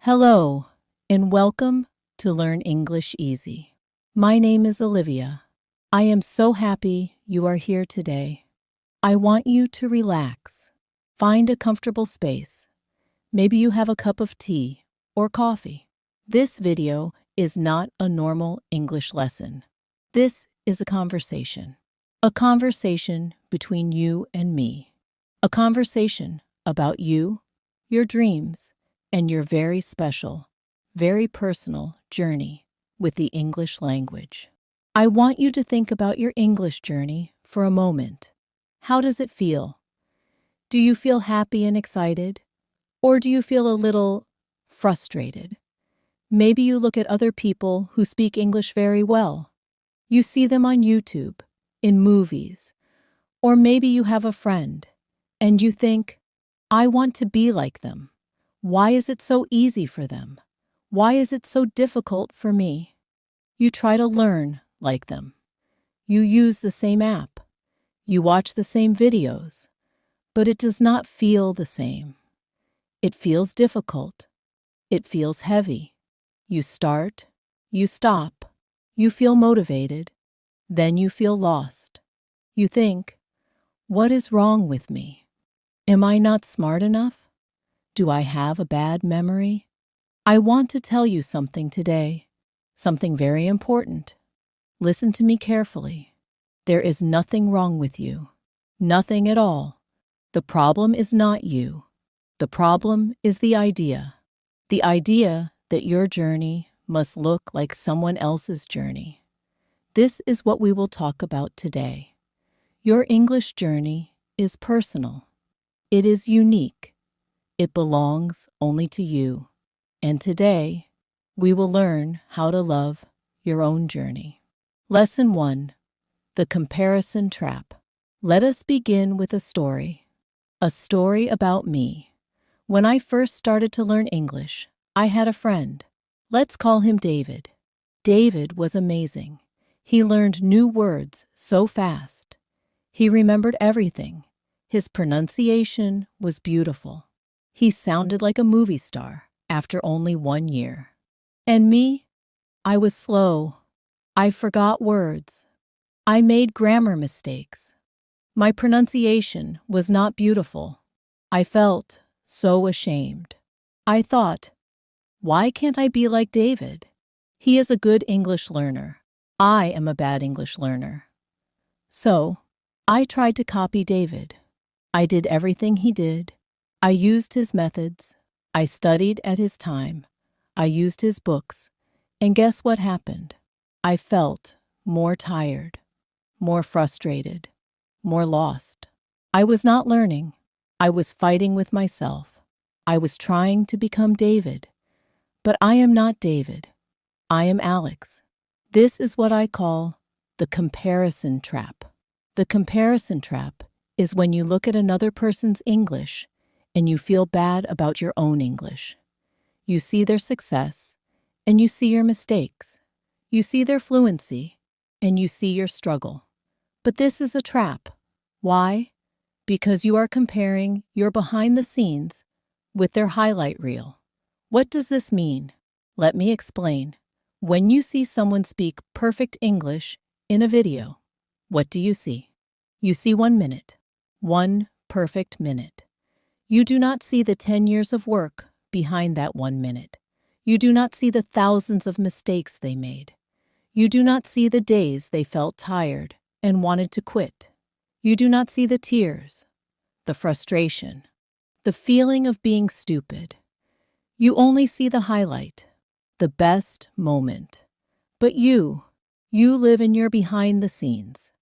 Hello, and welcome to Learn English Easy. My name is Olivia. I am so happy you are here today. I want you to relax. Find a comfortable space. Maybe you have a cup of tea or coffee. This video is not a normal English lesson. This is a conversation. A conversation between you and me. A conversation about you, your dreams, and your very special, very personal journey with the English language. I want you to think about your English journey for a moment. How does it feel? Do you feel happy and excited? Or do you feel a little frustrated? Maybe you look at other people who speak English very well. You see them on YouTube, in movies, or maybe you have a friend and you think, I want to be like them. Why is it so easy for them? Why is it so difficult for me? You try to learn like them. You use the same app. You watch the same videos, but it does not feel the same. It feels difficult. It feels heavy. You start, you stop, you feel motivated, then you feel lost. You think, what is wrong with me? Am I not smart enough? Do I have a bad memory? I want to tell you something today, something very important. Listen to me carefully. There is nothing wrong with you, nothing at all. The problem is not you. The problem is the idea that your journey must look like someone else's journey. This is what we will talk about today. Your English journey is personal. It is unique. It belongs only to you. And today, we will learn how to love your own journey. Lesson 1. The Comparison Trap. Let us begin with a story about me. When I first started to learn English, I had a friend. Let's call him David. David was amazing. He learned new words so fast. He remembered everything. His pronunciation was beautiful. He sounded like a movie star after only 1 year. And me? I was slow. I forgot words. I made grammar mistakes. My pronunciation was not beautiful. I felt so ashamed. I thought, why can't I be like David? He is a good English learner. I am a bad English learner. So, I tried to copy David. I did everything he did. I used his methods. I studied at his time. I used his books. And guess what happened? I felt more tired, more frustrated, more lost. I was not learning. I was fighting with myself. I was trying to become David. But I am not David. I am Alex. This is what I call the comparison trap. The comparison trap is when you look at another person's English and you feel bad about your own English. You see their success and you see your mistakes. You see their fluency and you see your struggle. But this is a trap. Why? Because you are comparing your behind the scenes with their highlight reel. What does this mean? Let me explain. When you see someone speak perfect English in a video, what do you see? You see 1 minute. 1 perfect minute. You do not see the 10 years of work behind that 1 minute. You do not see the thousands of mistakes they made. You do not see the days they felt tired and wanted to quit. You do not see the tears, the frustration, the feeling of being stupid. You only see the highlight, the best moment. But you live in your behind the scenes.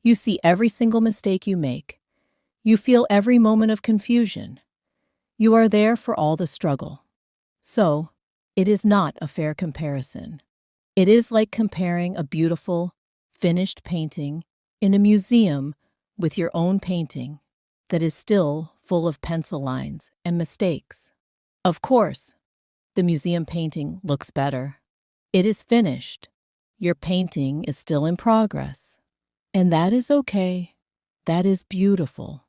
You see every single mistake you make. You feel every moment of confusion. You are there for all the struggle. So, it is not a fair comparison. It is like comparing a beautiful, finished painting in a museum with your own painting that is still full of pencil lines and mistakes. Of course, the museum painting looks better. It is finished. Your painting is still in progress. And that is okay. That is beautiful.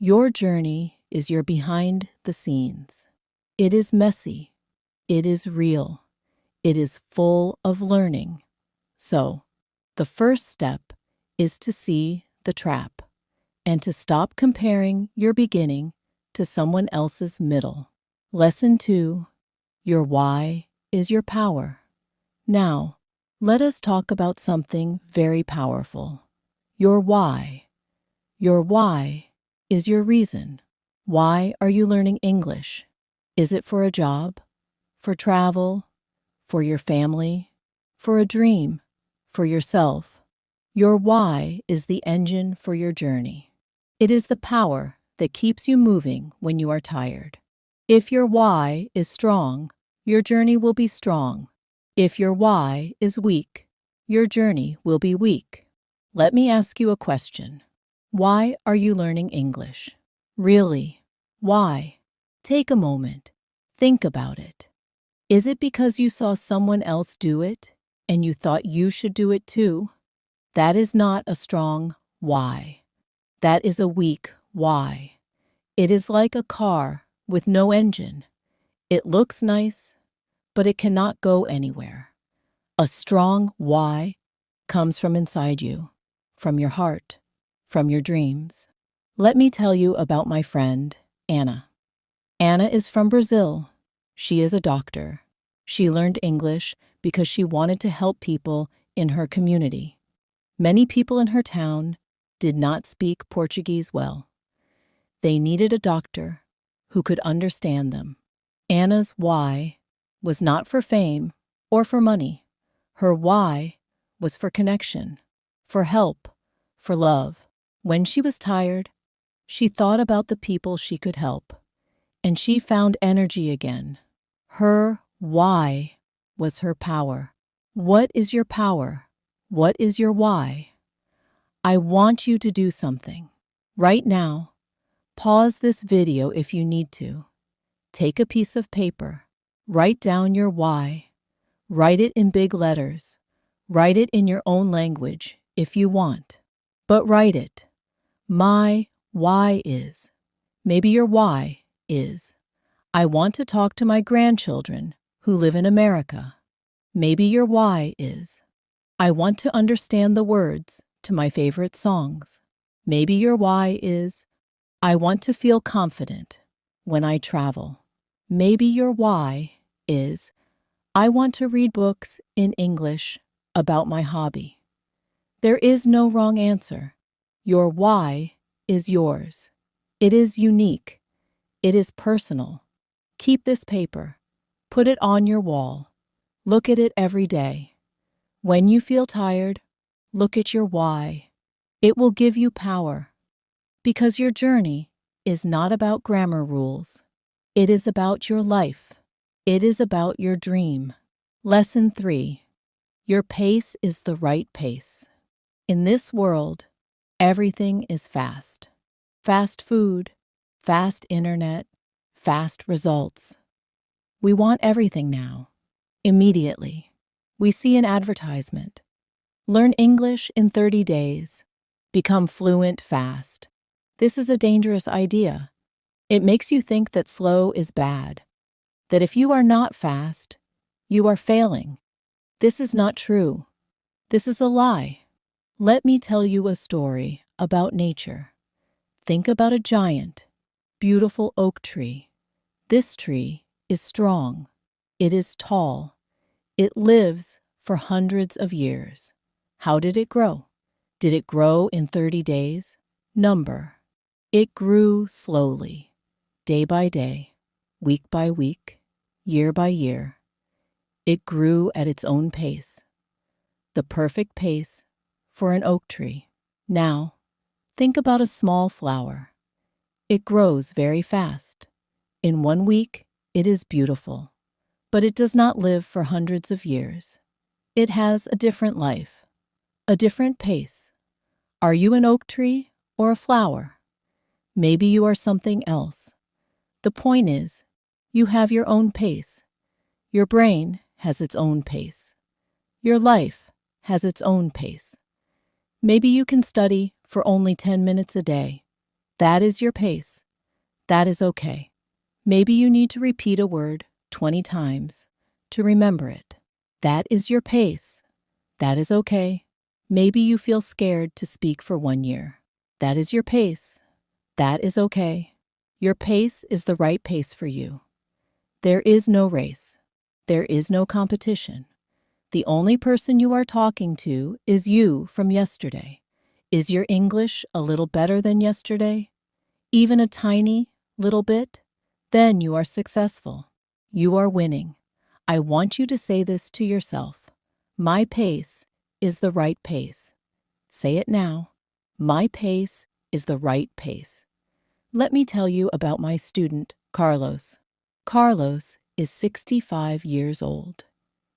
Your journey is your behind the scenes. It is messy. It is real. It is full of learning. So, the first step is to see the trap and to stop comparing your beginning to someone else's middle. Lesson 2. Your why is your power. Now, let us talk about something very powerful. Your why. Your why is your reason. Why are you learning English? Is it for a job? For travel? For your family? For a dream? For yourself? Your why is the engine for your journey. It is the power that keeps you moving when you are tired. If your why is strong, your journey will be strong. If your why is weak, your journey will be weak. Let me ask you a question. Why are you learning English? Really? Why? Take a moment. Think about it. Is it because you saw someone else do it and you thought you should do it too? That is not a strong why. That is a weak why. It is like a car with no engine. It looks nice, but it cannot go anywhere. A strong why comes from inside you, from your heart, from your dreams. Let me tell you about my friend, Anna. Anna is from Brazil. She is a doctor. She learned English because she wanted to help people in her community. Many people in her town did not speak Portuguese well. They needed a doctor who could understand them. Anna's why was not for fame or for money. Her why was for connection, for help, for love. When she was tired, she thought about the people she could help, and she found energy again. Her why was her power. What is your power? What is your why? I want you to do something. Right now, pause this video if you need to. Take a piece of paper. Write down your why. Write it in big letters. Write it in your own language if you want. But write it. My why is. Maybe your why is, I want to talk to my grandchildren who live in America. Maybe your why is, I want to understand the words to my favorite songs. Maybe your why is, I want to feel confident when I travel. Maybe your why is, I want to read books in English about my hobby. There is no wrong answer. Your why is yours. It is unique. It is personal. Keep this paper. Put it on your wall. Look at it every day. When you feel tired, look at your why. It will give you power. Because your journey is not about grammar rules. It is about your life. It is about your dream. Lesson 3. Your pace is the right pace. In this world, everything is fast. Fast food, fast internet, fast results. We want everything now, immediately. We see an advertisement. Learn English in 30 days. Become fluent fast. This is a dangerous idea. It makes you think that slow is bad, that if you are not fast, you are failing. This is not true. This is a lie. Let me tell you a story about nature. Think about a giant, beautiful oak tree. This tree is strong. It is tall. It lives for hundreds of years. How did it grow? Did it grow in 30 days? Number. It grew slowly, day by day, week by week, year by year. It grew at its own pace, the perfect pace for an oak tree. Now, think about a small flower. It grows very fast. In 1 week, it is beautiful, but it does not live for hundreds of years. It has a different life, a different pace. Are you an oak tree or a flower? Maybe you are something else. The point is, you have your own pace. Your brain has its own pace. Your life has its own pace. Maybe you can study for only 10 minutes a day. That is your pace. That is okay. Maybe you need to repeat a word 20 times to remember it. That is your pace. That is okay. Maybe you feel scared to speak for 1 year. That is your pace. That is okay. Your pace is the right pace for you. There is no race. There is no competition. The only person you are talking to is you from yesterday. Is your English a little better than yesterday? Even a tiny little bit? Then you are successful. You are winning. I want you to say this to yourself. My pace is the right pace. Say it now. My pace is the right pace. Let me tell you about my student, Carlos. Carlos is 65 years old.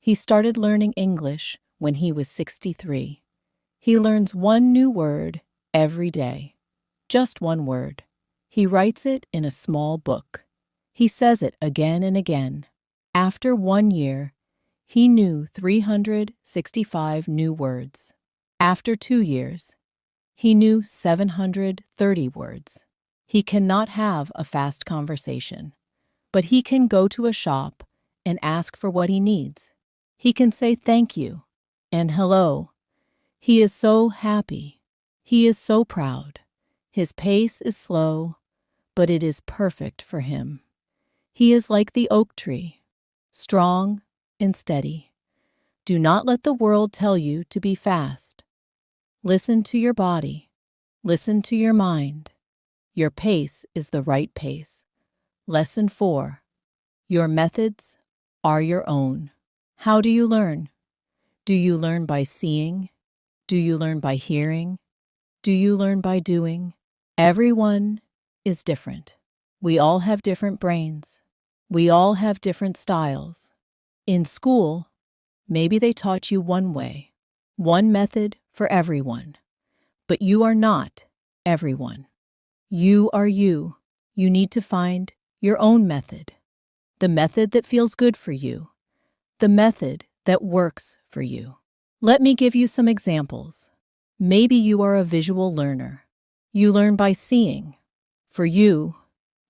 He started learning English when he was 63. He learns one new word every day. Just one word. He writes it in a small book. He says it again and again. After 1 year, he knew 365 new words. After 2 years, he knew 730 words. He cannot have a fast conversation, but he can go to a shop and ask for what he needs. He can say thank you and hello. He is so happy. He is so proud. His pace is slow, but it is perfect for him. He is like the oak tree, strong and steady. Do not let the world tell you to be fast. Listen to your body. Listen to your mind. Your pace is the right pace. Lesson 4. Your methods are your own. How do you learn? Do you learn by seeing? Do you learn by hearing? Do you learn by doing? Everyone is different. We all have different brains. We all have different styles. In school, maybe they taught you one way, one method for everyone. But you are not everyone. You are you. You need to find your own method. The method that feels good for you. The method that works for you. Let me give you some examples. Maybe you are a visual learner. You learn by seeing. For you,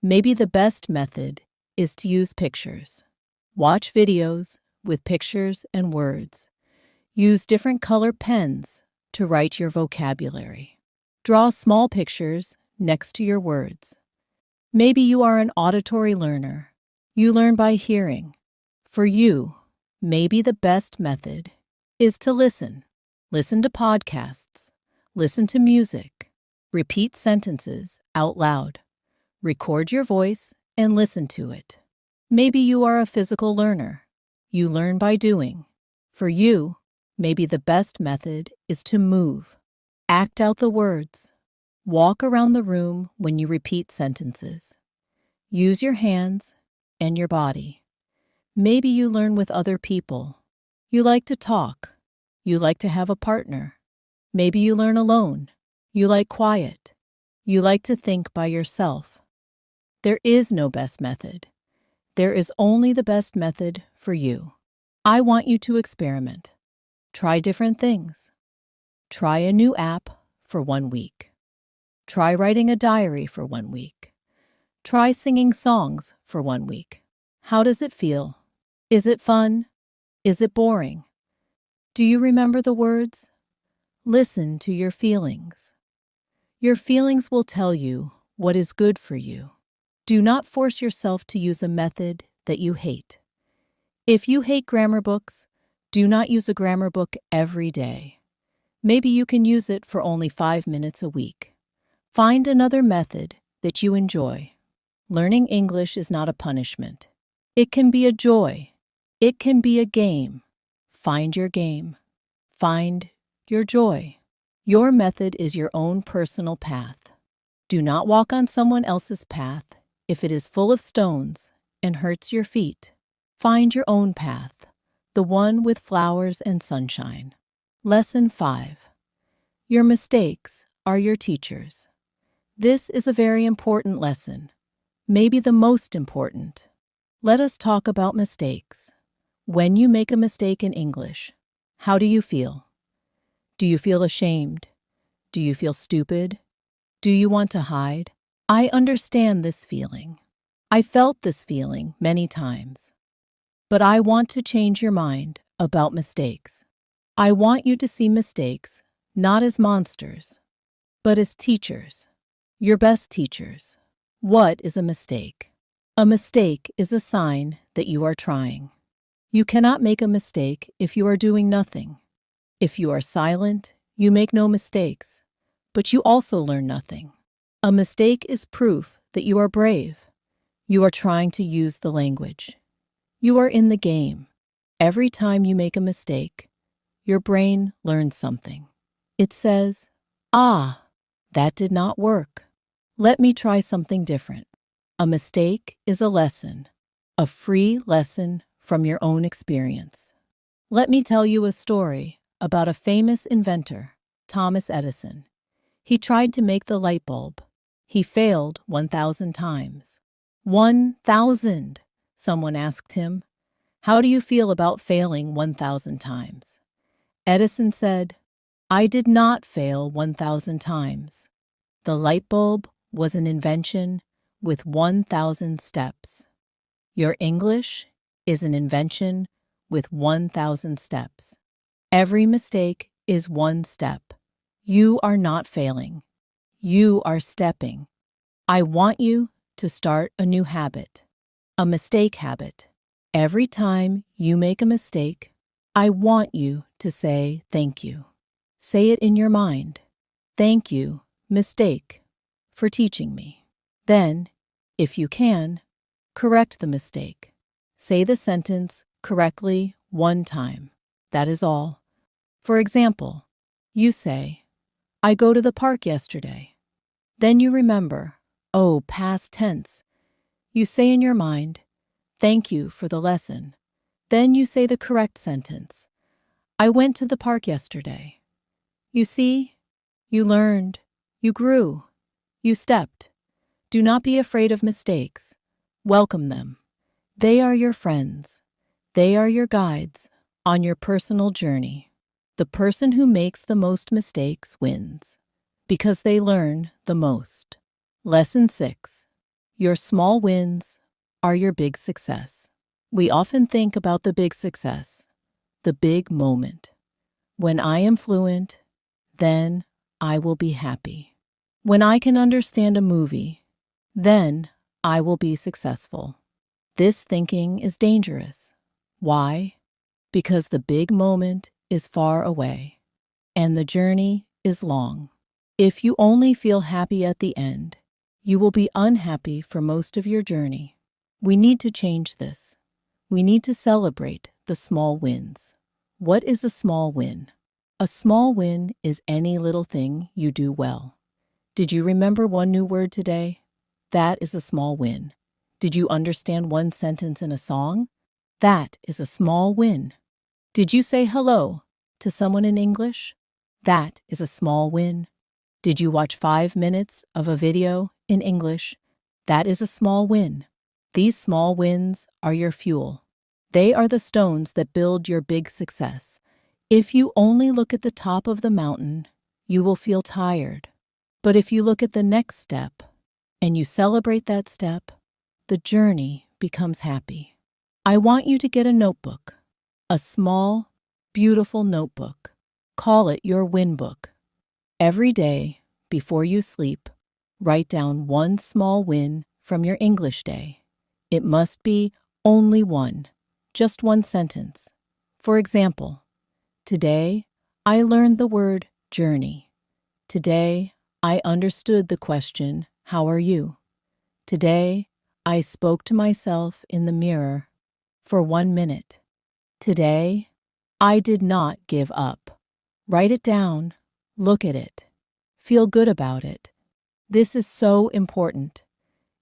maybe the best method is to use pictures. Watch videos with pictures and words. Use different color pens to write your vocabulary. Draw small pictures next to your words. Maybe you are an auditory learner. You learn by hearing. For you, maybe the best method is to listen. Listen to podcasts. Listen to music. Repeat sentences out loud. Record your voice and listen to it. Maybe you are a physical learner. You learn by doing. For you, maybe the best method is to move. Act out the words. Walk around the room when you repeat sentences. Use your hands and your body. Maybe you learn with other people. You like to talk. You like to have a partner. Maybe you learn alone. You like quiet. You like to think by yourself. There is no best method. There is only the best method for you. I want you to experiment. Try different things. Try a new app for 1 week. Try writing a diary for 1 week. Try singing songs for 1 week. How does it feel? Is it fun? Is it boring? Do you remember the words? Listen to your feelings. Your feelings will tell you what is good for you. Do not force yourself to use a method that you hate. If you hate grammar books, do not use a grammar book every day. Maybe you can use it for only 5 minutes a week. Find another method that you enjoy. Learning English is not a punishment. It can be a joy. It can be a game. Find your game. Find your joy. Your method is your own personal path. Do not walk on someone else's path if it is full of stones and hurts your feet. Find your own path, the one with flowers and sunshine. Lesson 5. Your mistakes are your teachers. This is a very important lesson, maybe the most important. Let us talk about mistakes. When you make a mistake in English, how do you feel? Do you feel ashamed? Do you feel stupid? Do you want to hide? I understand this feeling. I felt this feeling many times. But I want to change your mind about mistakes. I want you to see mistakes not as monsters, but as teachers, your best teachers. What is a mistake? A mistake is a sign that you are trying. You cannot make a mistake if you are doing nothing. If you are silent, you make no mistakes, but you also learn nothing. A mistake is proof that you are brave. You are trying to use the language. You are in the game. Every time you make a mistake, your brain learns something. It says, "Ah, that did not work. Let me try something different." A mistake is a lesson, a free lesson from your own experience. Let me tell you a story about a famous inventor, Thomas Edison. He tried to make the light bulb. He failed 1,000 times. 1,000! Someone asked him. How do you feel about failing 1,000 times? Edison said, I did not fail 1,000 times. The light bulb was an invention with 1,000 steps. Your English is an invention with 1,000 steps. Every mistake is one step. You are not failing. You are stepping. I want you to start a new habit, a mistake habit. Every time you make a mistake, I want you to say thank you. Say it in your mind. Thank you, mistake, for teaching me. Then, if you can, correct the mistake. Say the sentence correctly one time. That is all. For example, you say, I go to the park yesterday. Then you remember, oh, past tense. You say in your mind, thank you for the lesson. Then you say the correct sentence. I went to the park yesterday. You see, you learned, you grew, you stepped. Do not be afraid of mistakes. Welcome them. They are your friends. They are your guides on your personal journey. The person who makes the most mistakes wins because they learn the most. Lesson 6. Your small wins are your big success. We often think about the big success, the big moment. When I am fluent, then I will be happy. When I can understand a movie, then I will be successful. This thinking is dangerous. Why? Because the big moment is far away, and the journey is long. If you only feel happy at the end, you will be unhappy for most of your journey. We need to change this. We need to celebrate the small wins. What is a small win? A small win is any little thing you do well. Did you remember one new word today? That is a small win. Did you understand one sentence in a song? That is a small win. Did you say hello to someone in English? That is a small win. Did you watch 5 minutes of a video in English? That is a small win. These small wins are your fuel. They are the stones that build your big success. If you only look at the top of the mountain, you will feel tired. But if you look at the next step and you celebrate that step, the journey becomes happy. I want you to get a notebook, a small, beautiful notebook. Call it your win book. Every day, before you sleep, write down one small win from your English day. It must be only one, just one sentence. For example, today, I learned the word journey. Today, I understood the question, how are you? Today, I spoke to myself in the mirror for 1 minute. Today, I did not give up. Write it down. Look at it. Feel good about it. This is so important.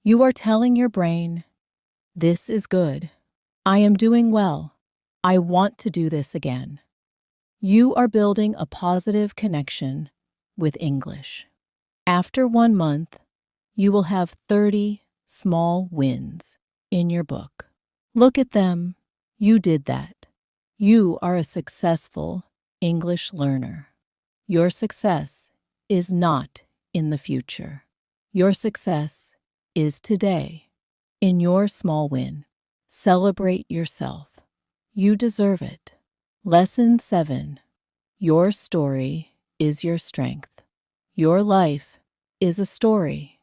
You are telling your brain, this is good. I am doing well. I want to do this again. You are building a positive connection with English. After 1 month, you will have 30 small wins in your book. Look at them. You did that. You are a successful English learner. Your success is not in the future. Your success is today. In your small win, celebrate yourself. You deserve it. Lesson 7. Your story is your strength. Your life is a story,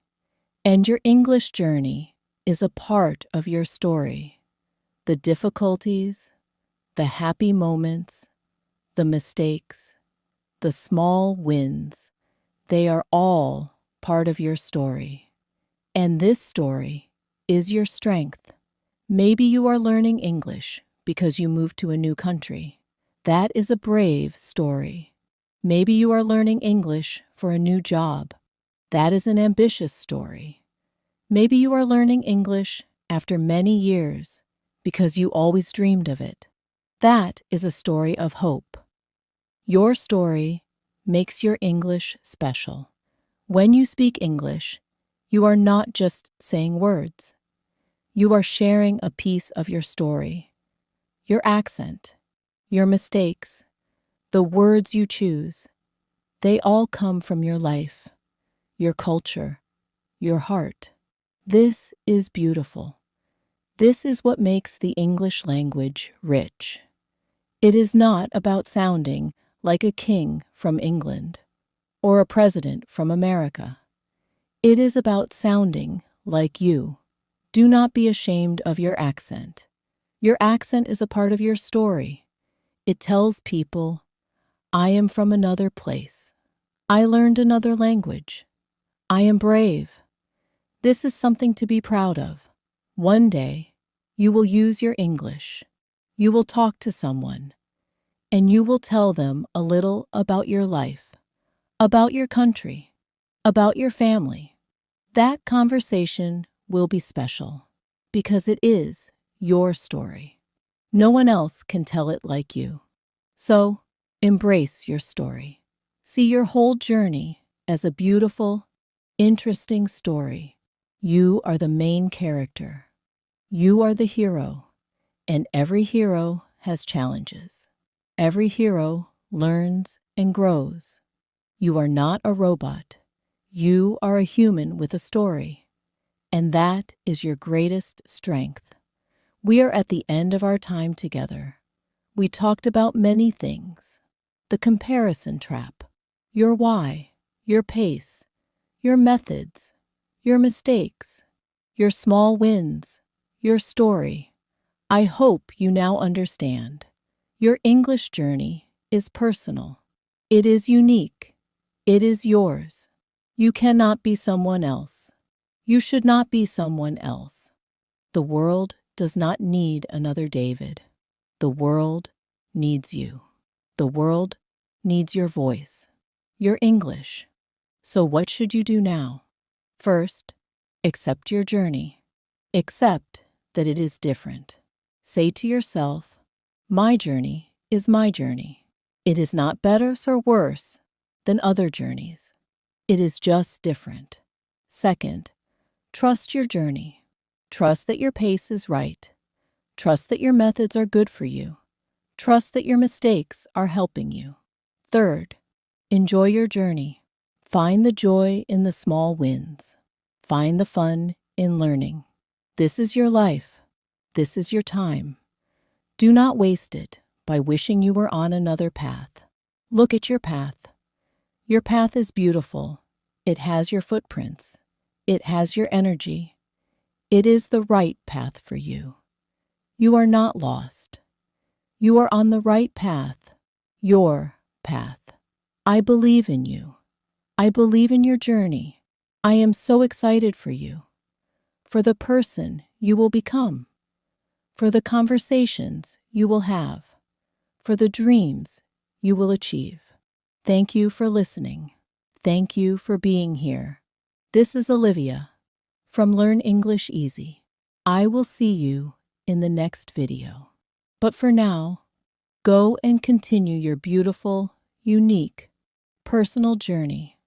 and your English journey is a part of your story. The difficulties, the happy moments, the mistakes, the small wins, they are all part of your story. And this story is your strength. Maybe you are learning English because you moved to a new country. That is a brave story. Maybe you are learning English for a new job. That is an ambitious story. Maybe you are learning English after many years because you always dreamed of it. That is a story of hope. Your story makes your English special. When you speak English, you are not just saying words. You are sharing a piece of your story. Your accent, your mistakes, the words you choose, they all come from your life, your culture, your heart. This is beautiful. This is what makes the English language rich. It is not about sounding like a king from England or a president from America. It is about sounding like you. Do not be ashamed of your accent. Your accent is a part of your story. It tells people, I am from another place. I learned another language. I am brave. This is something to be proud of. One day, you will use your English. You will talk to someone, and you will tell them a little about your life, about your country, about your family. That conversation will be special because it is your story. No one else can tell it like you. So, embrace your story. See your whole journey as a beautiful, interesting story. You are the main character. You are the hero, and every hero has challenges. Every hero learns and grows. You are not a robot. You are a human with a story, and that is your greatest strength. We are at the end of our time together. We talked about many things. The comparison trap, your why, your pace, your methods, your mistakes, your small wins, your story. I hope you now understand. Your English journey is personal. It is unique. It is yours. You cannot be someone else. You should not be someone else. The world does not need another David. The world needs you. The world needs your voice, your English. So what should you do now? First, accept your journey. Accept that it is different. Say to yourself, my journey is my journey. It is not better or worse than other journeys. It is just different. Second, trust your journey. Trust that your pace is right. Trust that your methods are good for you. Trust that your mistakes are helping you. Third, enjoy your journey. Find the joy in the small wins. Find the fun in learning. This is your life. This is your time. Do not waste it by wishing you were on another path. Look at your path. Your path is beautiful. It has your footprints. It has your energy. It is the right path for you. You are not lost. You are on the right path, your path. I believe in you. I believe in your journey. I am so excited for you, for the person you will become, for the conversations you will have, for the dreams you will achieve. Thank you for listening. Thank you for being here. This is Olivia from Learn English Easy. I will see you in the next video. But for now, go and continue your beautiful, unique, personal journey.